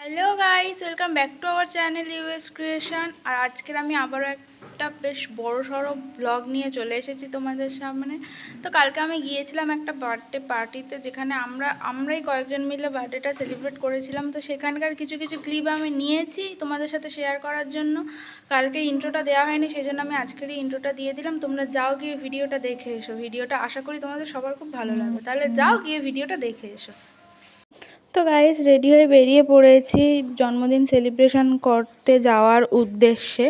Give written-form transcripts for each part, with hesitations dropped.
Hello guys, welcome back to our channel US creation. আর আজকের আমি আবারও একটা বেশ বড় সড়ো ব্লগ নিয়ে চলে এসেছি তোমাদের সামনে। তো কালকে আমি গিয়েছিলাম একটা বার্থডে পার্টিতে, যেখানে আমরাই কয়েকজন মিলে বার্থডেটা সেলিব্রেট করেছিলাম। তো সেখানকার কিছু কিছু ক্লিপ আমি নিয়েছি তোমাদের সাথে শেয়ার করার জন্য। কালকে ইন্ট্রোটা দেওয়া হয়নি, সেই জন্য আমি আজকেরই ইন্ট্রোটা দিয়ে দিলাম। তোমরা যাও গিয়ে ভিডিওটা দেখে এসো। ভিডিওটা আশা করি তোমাদের সবার খুব ভালো লাগবে। তাহলে যাও গিয়ে ভিডিওটা দেখে এসো। তো গাইস, রেডি হয়ে বেরিয়ে পড়েছি জন্মদিন সেলিব্রেশন করতে যাওয়ার উদ্দেশ্যে।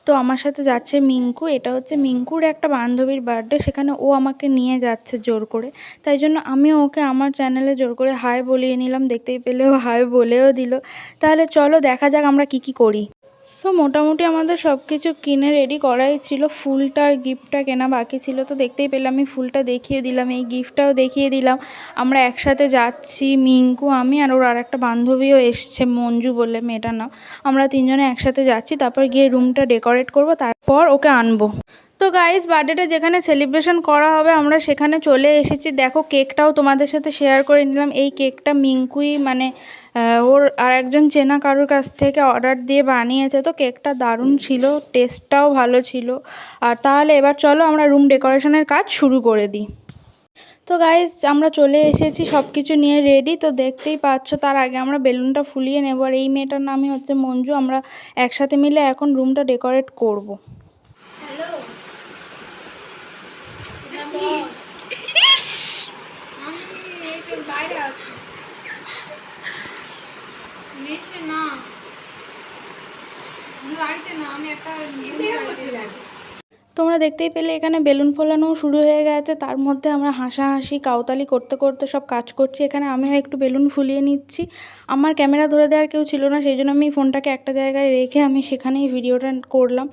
তো আমার সাথে যাচ্ছে মিঙ্কু। এটা হচ্ছে মিঙ্কুর একটা বান্ধবীর বার্থডে, সেখানে ও আমাকে নিয়ে যাচ্ছে জোর করে। তাই জন্য আমিও ওকে আমার চ্যানেলে জোর করে হাই বলিয়ে নিলাম। দেখতেই পেলেও হাই বলেও দিল। তাহলে চলো দেখা যাক আমরা কি করি। সো মোটামুটি আমাদের সব কিছু কিনে রেডি করাই ছিল। ফুলটার গিফটটা কেনা বাকি ছিল। তো দেখতেই পেলাম, আমি ফুলটা দেখিয়ে দিলাম, এই গিফটটাও দেখিয়ে দিলাম। আমরা একসাথে যাচ্ছি, মিঙ্কু, আমি আর ওর আর একটা বান্ধবীও এসছে, মঞ্জু বলে মেয়েটার নাম। আমরা তিনজনে একসাথে যাচ্ছি। তারপর গিয়ে রুমটা ডেকোরেট করব, তারপর ওকে আনবো। তো গাইস, বার্থডেটা যেখানে সেলিব্রেশন করা হবে আমরা সেখানে চলে এসেছি। দেখো, কেকটাও তোমাদের সাথে শেয়ার করে নিলাম। এই কেকটা মিঙ্কুই ওর আর একজন চেনা কারোর কাছ থেকে অর্ডার দিয়ে বানিয়েছে। তো কেকটা দারুণ ছিল, টেস্টটাও ভালো ছিল। আর তাহলে এবার চলো আমরা রুম ডেকোরেশনের কাজ শুরু করে দিই। তো গাইস, আমরা চলে এসেছি সব কিছু নিয়ে রেডি। তো দেখতেই পাচ্ছ, তার আগে আমরা বেলুনটা ফুলিয়ে নেব। আর এই মেয়েটার নামই হচ্ছে মঞ্জু। আমরা একসাথে মিলে এখন রুমটা ডেকোরেট করব। তোমরা দেখতেই পেলে এখানে বেলুন ফোলানোও শুরু হয়ে গেছে। তার মধ্যে আমরা হাসাহাসি কাউতালি করতে করতে সব কাজ করছি। এখানে আমিও একটু বেলুন ফুলিয়ে নিচ্ছি। আমার ক্যামেরা ধরে দেওয়ার কেউ ছিল না, সেই জন্য আমি ফোনটাকে একটা জায়গায় রেখে আমি সেখানেই ভিডিওটা করলাম।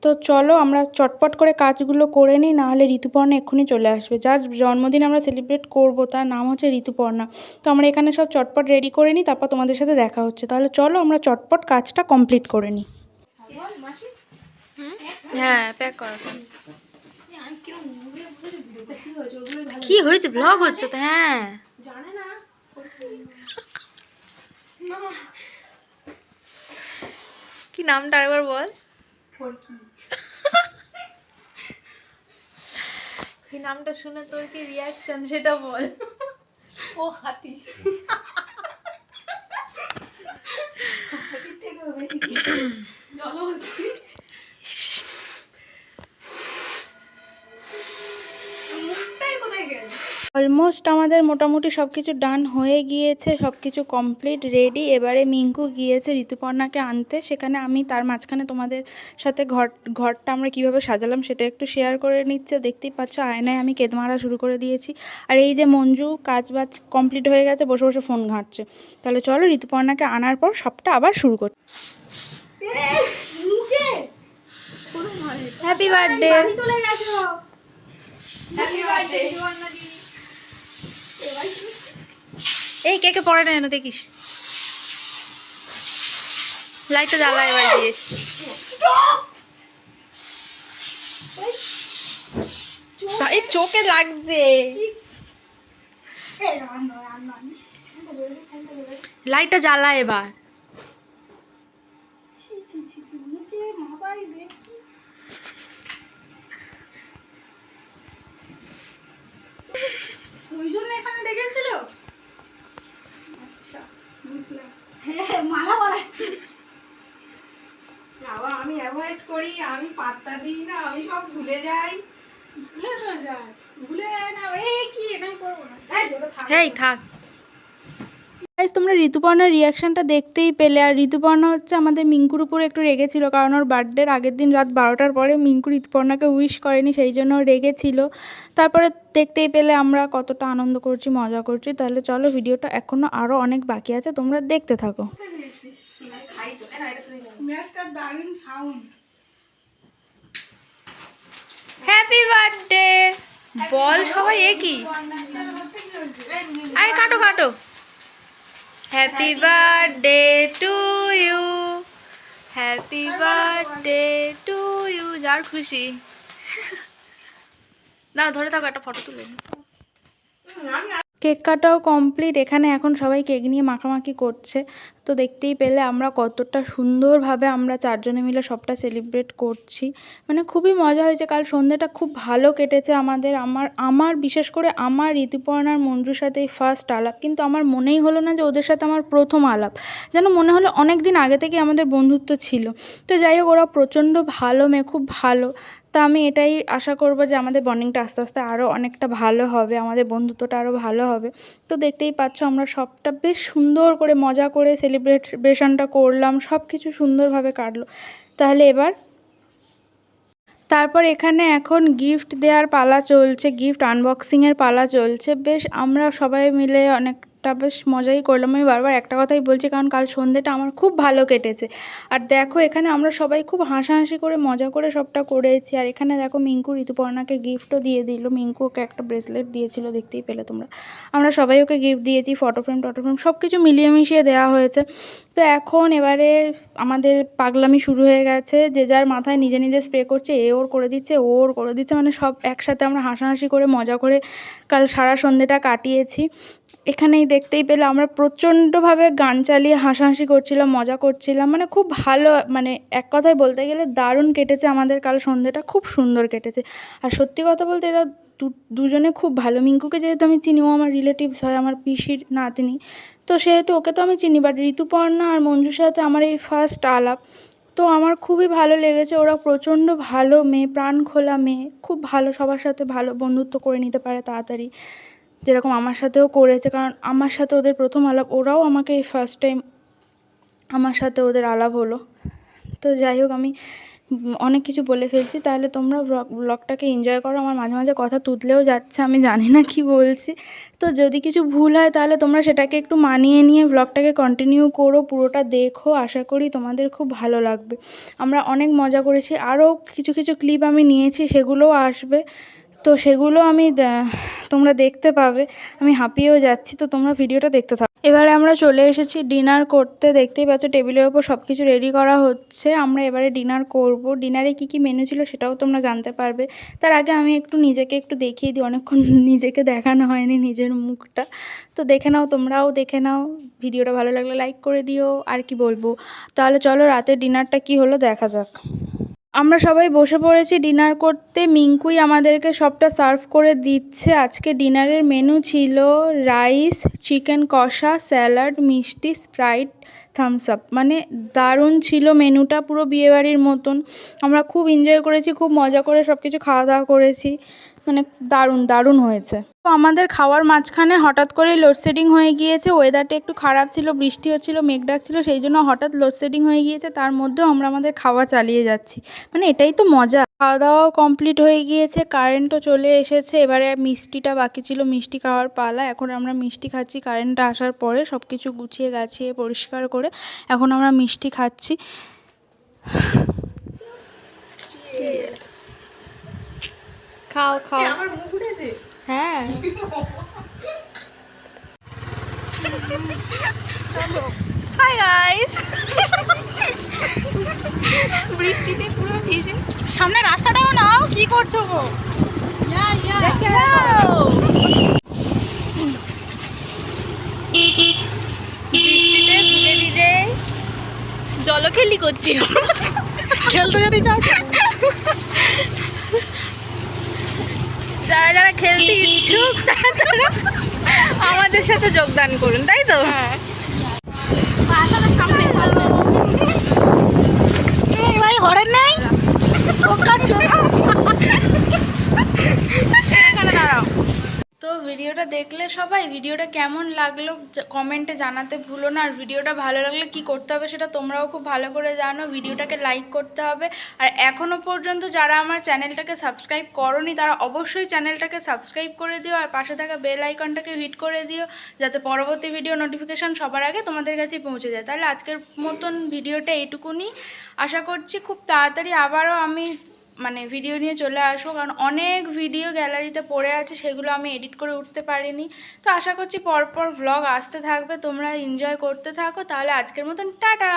তো চলো আমরা চটপট করে কাজগুলো করে নিই, নাহলে ঋতুপর্ণা এক্ষুনি চলে আসবে। যার জন্মদিন আমরা সেলিব্রেট করব তার নাম হচ্ছে ঋতুপর্ণা। তো আমরা এখানে সব চটপট রেডি করে নিই, তারপর তোমাদের সাথে দেখা হচ্ছে। তাহলে চলো আমরা চটপট কাজটা কমপ্লিট করে নিই। হ্যাঁ, প্যাক করা। কি হয়েছে? ব্লগ হচ্ছে তো। হ্যাঁ, কি নামটা আরেকবার বল। এই নামটা শুনে তোর কি রিয়াকশন সেটা বল। ও হাতি। জলহস্তি। অলমোস্ট আমাদের মোটামুটি সব কিছু ডান হয়ে গিয়েছে, সব কিছু কমপ্লিট রেডি। এবারে মিঙ্কু গিয়েছে ঋতুপর্ণাকে আনতে। সেখানে আমি তার মাঝখানে তোমাদের সাথে ঘরটা আমরা কীভাবে সাজালাম সেটা একটু শেয়ার করে নিচ্ছে। দেখতেই পাচ্ছ, আয়নায় আমি কেদ মারা শুরু করে দিয়েছি। আর এই যে মঞ্জু কাজ বাজ কমপ্লিট হয়ে গেছে, বসে বসে ফোন ঘাঁটছে। তাহলে চলো ঋতুপর্ণাকে আনার পর সবটা আবার শুরু করি। Happy birthday. এই কেকে পড়ে না যেন, দেখিস। লাইটটা জ্বালা এবার দিয়ে। এই চোখে লাগছে। লাইটটা জ্বালা এবার। ওই জন্য এখানে ডেকেছিল। আচ্ছা, বুঝলাম। হ্যাঁ, মালা পরাচ্ছি। বাবা, আমি অ্যাভয়েড করি, আমি পাত্তা দিই না, আমি সব ভুলে যাই। ভুলে তো যায়, ভুলে যায় না। এই কি এটাই করবো না। এই থাক। তোমরা ঋতুপর্ণার রিয়াকশানটা দেখতেই পেলে। আর ঋতুপর্ণা হচ্ছে আমাদের মিঙ্কুর উপরে একটু রেগেছিল, কারণ ওর বার্থডের আগের দিন রাত 12টার পরে মিঙ্কু ঋতুপর্ণাকে উইশ করেনি, সেই জন্য রেগেছিল। তারপরে দেখতেই পেলে আমরা কতটা আনন্দ করছি, মজা করছি। তাহলে চলো, ভিডিওটা এখনও আরও অনেক বাকি আছে, তোমরা দেখতে থাকো। হ্যাপি বার্থডে বল সবাই। একই। আরে কাটো কাটো। Happy birthday to you, happy birthday to you. যার খুশি। না, ধরে থাকো, একটা ফটো তুলে। কেক কাটাও কমপ্লিট। এখানে এখন সবাই কেক নিয়ে মাখামাখি করছে। তো দেখতেই পেলে আমরা কতটা সুন্দরভাবে আমরা 4 জনে মিলে সবটা সেলিব্রেট করছি। মানে খুবই মজা হয়েছে। কাল সন্ধ্যেটা খুব ভালো কেটেছে আমাদের। আমার বিশেষ করে আমার ঋতুপর্ণার মঞ্জুর সাথে এই ফার্স্ট আলাপ। কিন্তু আমার মনেই হলো না যে ওদের সাথে আমার প্রথম আলাপ। যেন মনে হলো অনেক দিন আগে থেকেই আমাদের বন্ধুত্ব ছিল। তো যাই হোক, ওরা প্রচণ্ড ভালো মেয়ে, খুব ভালো। তো আমি এটাই আশা করব যে আমাদের বন্ডিংটা আস্তে আস্তে আরও অনেকটা ভালো হবে, আমাদের বন্ধুত্বটা আরও ভালো হবে। তো দেখতেই পাচ্ছ আমরা সবটা বেশ সুন্দর করে মজা করে সেলিব্রেশনটা করলাম, সব কিছু সুন্দরভাবে কাটলো। তাহলে তারপর এখানে এখন গিফট দেওয়ার পালা চলছে, গিফট আনবক্সিংয়ের পালা চলছে। বেশ আমরা সবাই মিলে অনেকটা বেশ মজাই করলাম। আমি বারবার একটা কথাই বলছি, কারণ কাল সন্ধ্যেটা আমার খুব ভালো কেটেছে। আর দেখো এখানে আমরা সবাই খুব হাসাহাসি করে মজা করে সবটা করেছি। আর এখানে দেখো মিঙ্কু ঋতুপর্ণাকে গিফটও দিয়ে দিল। মিঙ্কু ওকে একটা ব্রেসলেট দিয়েছিল, দেখতেই পেলে তোমরা। আমরা সবাই ওকে গিফট দিয়েছি, ফটোফ্রেম সব কিছু মিলিয়ে মিশিয়ে দেওয়া হয়েছে। তো এখন এবারে আমাদের পাগলামি শুরু হয়ে গেছে। যে যার মাথায় নিজে নিজে স্প্রে করছে, এ ওর করে দিচ্ছে, ও ওর করে দিচ্ছে, মানে সব একসাথে আমরা হাসাহাসি করে মজা করে কাল সারা সন্ধ্যেটা কাটিয়েছি। এখানেই দেখতেই পেলে আমরা প্রচণ্ডভাবে গান চালিয়ে হাসাহাসি করছিলাম, মজা করছিলাম। মানে খুব ভালো, মানে এক কথায় বলতে গেলে দারুণ কেটেছে আমাদের কাল সন্ধ্যেটা, খুব সুন্দর কেটেছে। আর সত্যি কথা বলতে এরা দুজনে খুব ভালো। মিঙ্কুকে যেহেতু আমি চিনি, ও আমার রিলেটিভস হয়, আমার পিসির নাতনি, তো সেহেতু ওকে তো আমি চিনি। বাট ঋতুপর্ণা আর মঞ্জুর সাথে আমার এই ফার্স্ট আলাপ। তো আমার খুবই ভালো লেগেছে। ওরা প্রচণ্ড ভালো মেয়ে, প্রাণ খোলা মেয়ে, খুব ভালো, সবার সাথে ভালো বন্ধুত্ব করে নিতে পারে তাড়াতাড়ি, যেরকম আমার সাথেও করেছে। কারণ আমার সাথে ওদের প্রথম আলাপ, ওরাও আমাকে এই ফার্স্ট টাইম আমার সাথে ওদের আলাপ হলো। তো যাই হোক, আমি অনেক কিছু বলে ফেলছি। তাহলে তোমরা ব্লগটাকে এনজয় করো। আমার মাঝে মাঝে কথা তুতলেও যাচ্ছে, আমি জানি না কি বলছি। তো যদি কিছু ভুল হয় তাহলে তোমরা সেটাকে একটু মানিয়ে নিয়ে ব্লগটাকে কন্টিনিউ করো, পুরোটা দেখো। আশা করি তোমাদের খুব ভালো লাগবে। আমরা অনেক মজা করেছি। আরও কিছু কিছু ক্লিপ আমি নিয়েছি, সেগুলোও আসবে। তো সেগুলো তোমরা দেখতে পাবে। আমি হাঁপিয়েও যাচ্ছি, তো তোমরা ভিডিওটা দেখতে থাকো। এবারে আমরা চলে এসেছি ডিনার করতে। দেখতেই পাচ্ছ টেবিলের ওপর সব কিছু রেডি করা হচ্ছে। আমরা এবারে ডিনার করব। ডিনারে কি কি মেনু ছিল সেটাও তোমরা জানতে পারবে। তার আগে আমি নিজেকে একটু দেখিয়ে দিই। অনেকক্ষণ নিজেকে দেখানো হয়নি, নিজের মুখটা। তো দেখে নাও, তোমরাও দেখে নাও। ভিডিওটা ভালো লাগলে লাইক করে দিও। আর কি বলবো, তাহলে চলো রাতের ডিনারটা কি হলো দেখা যাক। আমরা সবাই বসে পড়েছি ডিনার করতে। মিঙ্কুই আমাদেরকে সবটা সার্ভ করে দিচ্ছে। আজকে ডিনারের মেনু ছিল রাইস, চিকেন কষা, স্যালাড, মিষ্টি, স্প্রাইট, থামস আপ। মানে দারুণ ছিল মেনুটা, পুরো বিয়েবাড়ির মতন। আমরা খুব এনজয় করেছি, খুব মজা করে সব কিছু খাওয়া দাওয়া করেছি। মানে দারুণ দারুণ হয়েছে। তো আমাদের খাওয়ার মাঝখানে হঠাৎ করেই লোডশেডিং হয়ে গিয়েছে। ওয়েদারটা একটু খারাপ ছিল, বৃষ্টি হচ্ছিল, মেঘ ডাকছিল, সেই জন্য হঠাৎ লোডশেডিং হয়ে গিয়েছে। তার মধ্যেও আমরা আমাদের খাওয়া চালিয়ে যাচ্ছি। মানে এটাই তো মজা। খাওয়া দাওয়াও কমপ্লিট হয়ে গিয়েছে, কারেন্টও চলে এসেছে। এবারে মিষ্টিটা বাকি ছিল, মিষ্টি খাওয়ার পালা। এখন আমরা মিষ্টি খাচ্ছি কারেন্টটা আসার পরে। সব কিছু গুছিয়ে গাছিয়ে পরিষ্কার করে এখন আমরা মিষ্টি খাচ্ছি। খাও খাও। আমার মুখ উঠেছে। হ্যাঁ। Hi guys. বৃষ্টিতে পুরো ভিজে। সামনে রাস্তাটাও নাও, কি করছো গো? বৃষ্টিতে ভিজে ভিজে জলখেলি করছি। খেলতে যদি চাও, যারা যারা খেলতে ইচ্ছুক তারা আমাদের সাথে যোগদান করুন, তাই তো? হ্যাঁ। সামনে ভাই হরেন নাই, এখানে দাঁড়াও। তো ভিডিওটা দেখলে সবাই, ভিডিওটা কেমন লাগলো কমেন্টে জানাতে ভুলো না। আর ভিডিওটা ভালো লাগলে কি করতে হবে সেটা তোমরাও খুব ভালো করে জানো। ভিডিওটাকে লাইক করতে হবে। আর এখনও পর্যন্ত যারা আমার চ্যানেলটাকে সাবস্ক্রাইব করোনি তারা অবশ্যই চ্যানেলটাকে সাবস্ক্রাইব করে দিও। আর পাশে থাকা বেল আইকনটাকে হিট করে দিও, যাতে পরবর্তী ভিডিও নোটিফিকেশান সবার আগে তোমাদের কাছেই পৌঁছে যায়। তাহলে আজকের মতন ভিডিওটা এইটুকুনি। আশা করছি খুব তাড়াতাড়ি আবারও আমি ভিডিও নিয়ে চলে আসবো, কারণ অনেক ভিডিও গ্যালারিতে পড়ে আছে, সেগুলো আমি এডিট করে উঠতে পারিনি। তো আশা করছি পরপর ভ্লগ আসতে থাকবে, তোমরা এনজয় করতে থাকো। তাহলে আজকের মতন টাটা।